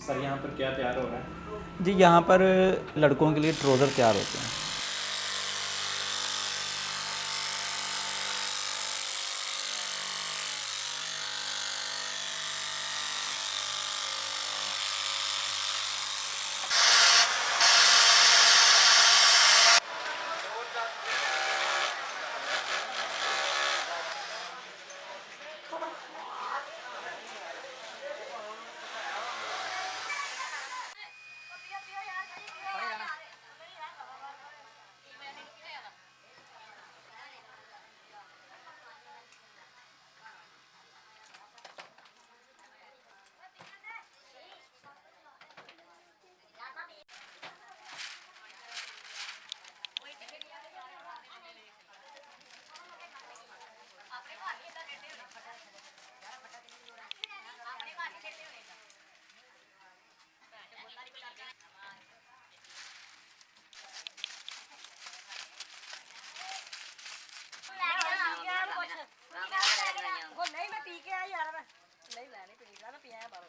Sir यहाँ पर क्या तैयार हो रहा है? जी यहाँ पर लड़कों के लिए ट्राउज़र तैयार होते हैं। नहीं मैं पी के आई यार मैं नहीं लेनी पी मैं पिया है बारो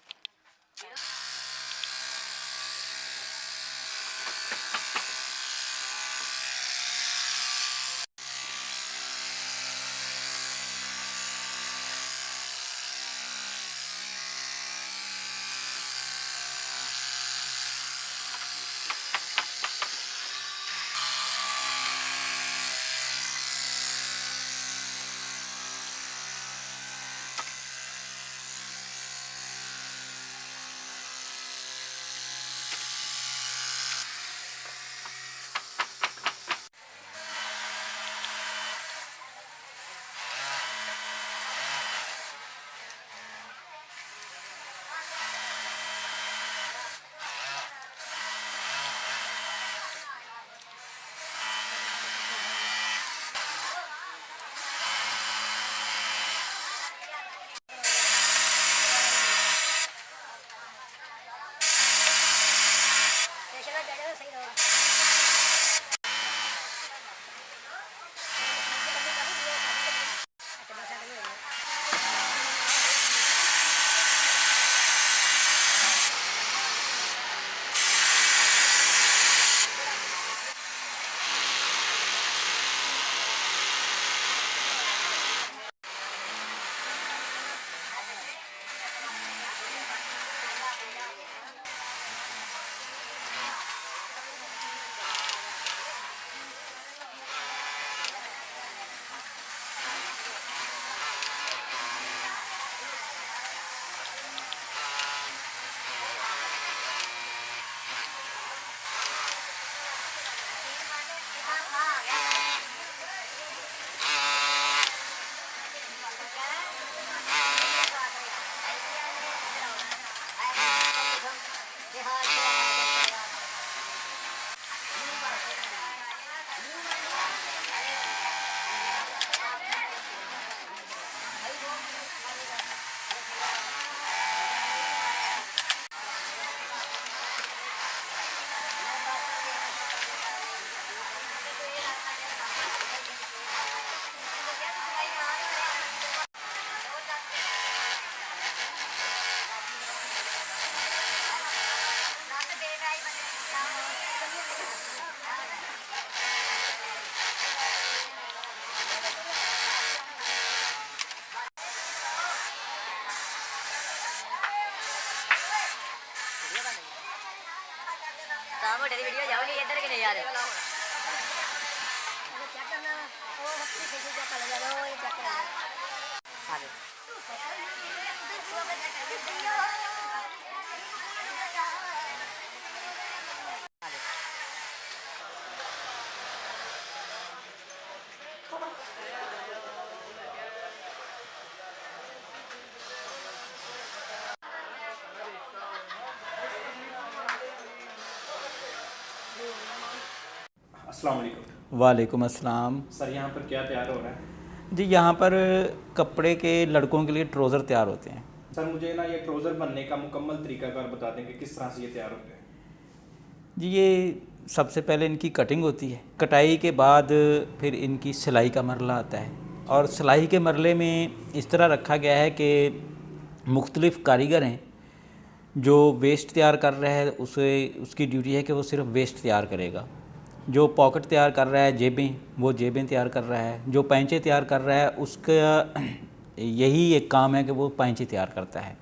सामो तेरी वीडियो जाओगी इधर के नहीं यार चेक करना ओ हफ्ते से चेक कर ले लो ये चेक कर आगे अस्सलाम वालेकुम। वालेकुम अस्सलाम। सर यहाँ पर क्या तैयार हो रहा है? जी यहाँ पर कपड़े के लड़कों के लिए ट्राउज़र तैयार होते हैं। सर मुझे ना ये ट्राउज़र बनने का मुकम्मल तरीकाकार बता दें कि किस तरह से ये तैयार होते हैं। जी ये सबसे पहले इनकी कटिंग होती है, कटाई के बाद फिर इनकी सिलाई का मरला आता है और सिलाई के मरले में इस तरह रखा गया है कि मुख्तलिफ़ कारीगर हैं जो वेस्ट तैयार कर रहा है उसे उसकी ड्यूटी है कि वो सिर्फ वेस्ट तैयार करेगा। जो पॉकेट तैयार कर रहा है, जेबें, वो जेबें तैयार कर रहा है। जो पैंचे तैयार कर रहा है उसका यही एक काम है कि वो पैंचे तैयार करता है।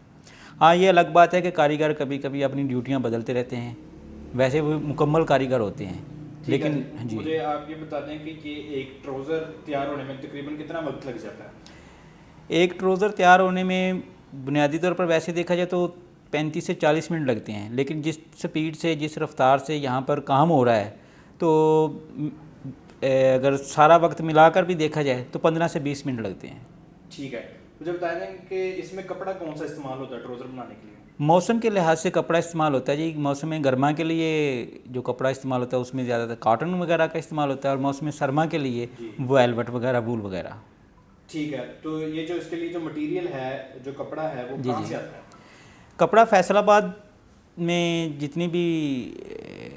हाँ, ये अलग बात है कि कारीगर कभी कभी अपनी ड्यूटियाँ बदलते रहते हैं, वैसे वो मुकम्मल कारीगर होते हैं। लेकिन जी, मुझे आप ये बता दें कि ये एक ट्राउज़र तैयार होने में तकरीबन कितना वक्त लग जाता है? एक ट्राउज़र तैयार होने में बुनियादी तौर पर वैसे देखा जाए तो 35 से 40 मिनट लगते हैं, लेकिन जिस स्पीड से, जिस रफ्तार से यहाँ पर काम हो रहा है, तो अगर सारा वक्त मिलाकर भी देखा जाए तो 15 से 20 मिनट लगते हैं। ठीक है, मुझे बता दें कि इसमें कपड़ा कौन सा इस्तेमाल होता है ट्राउज़र बनाने के लिए? मौसम के लिहाज से कपड़ा इस्तेमाल होता है जी। मौसम गर्मा के लिए जो कपड़ा इस्तेमाल होता है उसमें ज़्यादातर कॉटन वगैरह का इस्तेमाल होता है, और मौसम सरमा के लिए वेलवेट वगैरह, वूल वगैरह। ठीक है, तो ये जो इसके लिए जो मटेरियल है, जो कपड़ा है, वो कहाँ से आता है? कपड़ा फैसलाबाद में जितनी भी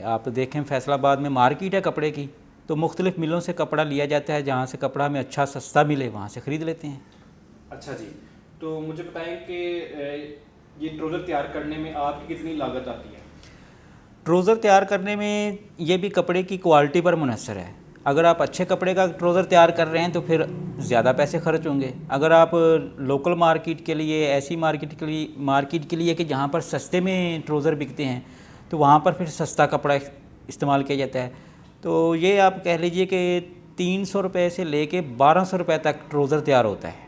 आप देखें, फैसलाबाद में मार्केट है कपड़े की, तो मुख्तलिफ़ मिलों से कपड़ा लिया जाता है। जहाँ से कपड़ा हमें अच्छा सस्ता मिले वहाँ से ख़रीद लेते हैं। अच्छा जी, तो मुझे बताएं कि ये ट्राउज़र तैयार करने में आपकी कितनी लागत आती है? ट्राउज़र तैयार करने में ये भी कपड़े की क्वालिटी पर मुनहसर है। अगर आप अच्छे कपड़े का ट्राउज़र तैयार कर रहे हैं तो फिर ज़्यादा पैसे खर्च होंगे। अगर आप लोकल मार्केट के लिए, ऐसी मार्केट के लिए कि जहाँ पर सस्ते में ट्राउज़र बिकते हैं, तो वहाँ पर फिर सस्ता कपड़ा इस्तेमाल किया जाता है। तो ये आप कह लीजिए कि 300 रुपये से लेके 1200 रुपये तक ट्राउज़र तैयार होता है।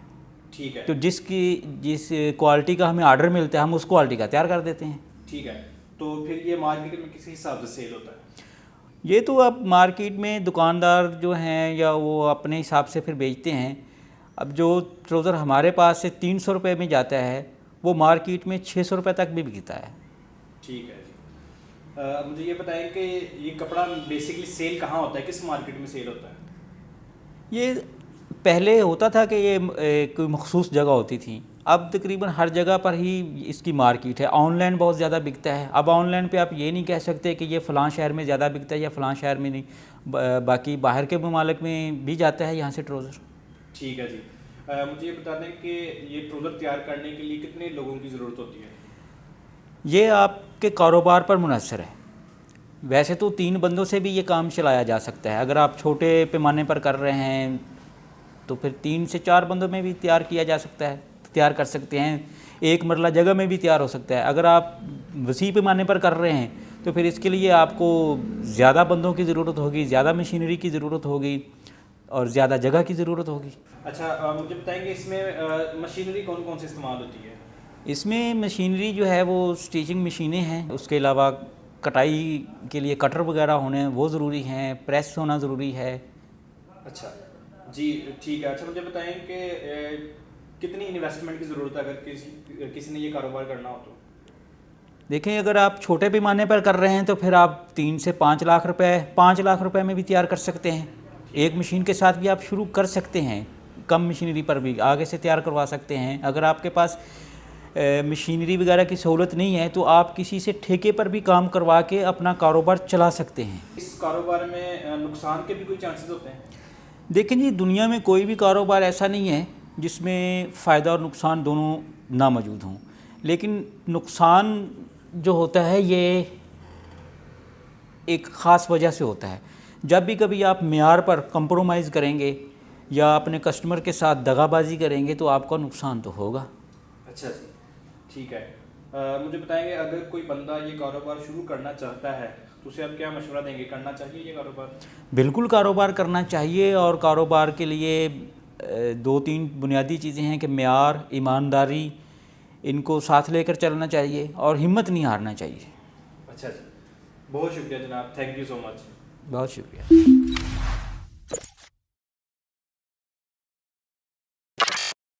ठीक है, तो जिस क्वालिटी का हमें आर्डर मिलता है हम उस क्वालिटी का तैयार कर देते हैं। ठीक है, तो फिर ये मार्केट में किस हिसाब से सेल होता है? ये तो अब मार्केट में दुकानदार जो हैं या वो अपने हिसाब से फिर बेचते हैं। अब जो ट्राउज़र हमारे पास से 300 रुपये में जाता है वो मार्केट में 600 रुपये तक भी बिकता है। ठीक है जी, मुझे ये बताएं कि ये कपड़ा बेसिकली सेल कहाँ होता है, किस मार्केट में सेल होता है? ये पहले होता था कि ये कोई मखसूस जगह होती थी, अब तकरीबन हर जगह पर ही इसकी मार्केट है। ऑनलाइन बहुत ज़्यादा बिकता है। अब ऑनलाइन पे आप ये नहीं कह सकते कि ये फ़लाँ शहर में ज़्यादा बिकता है या फ़लाँ शहर में नहीं, बाकी बाहर के ममालिक में भी जाता है यहाँ से ट्राउज़र। ठीक है जी, मुझे ये बता दें कि ये ट्राउज़र तैयार करने के लिए कितने लोगों की ज़रूरत होती है? ये आपके कारोबार पर मुनहसर है। वैसे तो 3 बंदों से भी ये काम चलाया जा सकता है। अगर आप छोटे पैमाने पर कर रहे हैं तो फिर 3 से 4 बंदों में भी तैयार किया जा सकता है, तैयार कर सकते हैं। एक मरला जगह में भी तैयार हो सकता है। अगर आप वसी पैमाने पर कर रहे हैं तो फिर इसके लिए आपको ज़्यादा बंदों की ज़रूरत होगी, ज़्यादा मशीनरी की ज़रूरत होगी और ज़्यादा जगह की ज़रूरत होगी। अच्छा, मुझे बताएंगे इसमें मशीनरी कौन कौन सी इस्तेमाल होती है? इसमें मशीनरी जो है वो स्टिचिंग मशीनें हैं, उसके अलावा कटाई के लिए कटर वगैरह होने वो ज़रूरी हैं, प्रेस होना ज़रूरी है। अच्छा जी, ठीक है। अच्छा, मुझे बताएं कि कितनी इन्वेस्टमेंट की ज़रूरत है अगर किसी ने ये कारोबार करना हो तो? देखें, अगर आप छोटे पैमाने पर कर रहे हैं तो फिर आप 3 से 5 लाख रुपए में भी तैयार कर सकते हैं। एक मशीन के साथ भी आप शुरू कर सकते हैं, कम मशीनरी पर भी आगे से तैयार करवा सकते हैं। अगर आपके पास मशीनरी वगैरह की सहूलत नहीं है तो आप किसी से ठेके पर भी काम करवा के अपना कारोबार चला सकते हैं। इस कारोबार में नुकसान के भी कोई चांसेस होते हैं? देखें जी, दुनिया में कोई भी कारोबार ऐसा नहीं है जिसमें फ़ायदा और नुकसान दोनों ना मौजूद हों, लेकिन नुकसान जो होता है ये एक ख़ास वजह से होता है। जब भी कभी आप मेयार पर कंप्रोमाइज़ करेंगे या अपने कस्टमर के साथ दगाबाजी करेंगे तो आपका नुकसान तो होगा। अच्छा जी, ठीक है। मुझे बताएंगे अगर कोई बंदा ये कारोबार शुरू करना चाहता है तो उसे आप क्या मशवरा देंगे, करना चाहिए ये कारोबार? बिल्कुल कारोबार करना चाहिए, और कारोबार के लिए 2-3 बुनियादी चीज़ें हैं कि मेयार, ईमानदारी, इनको साथ लेकर चलना चाहिए और हिम्मत नहीं हारना चाहिए। अच्छा जी, बहुत शुक्रिया जनाब, थैंक यू सो मच। बहुत शुक्रिया।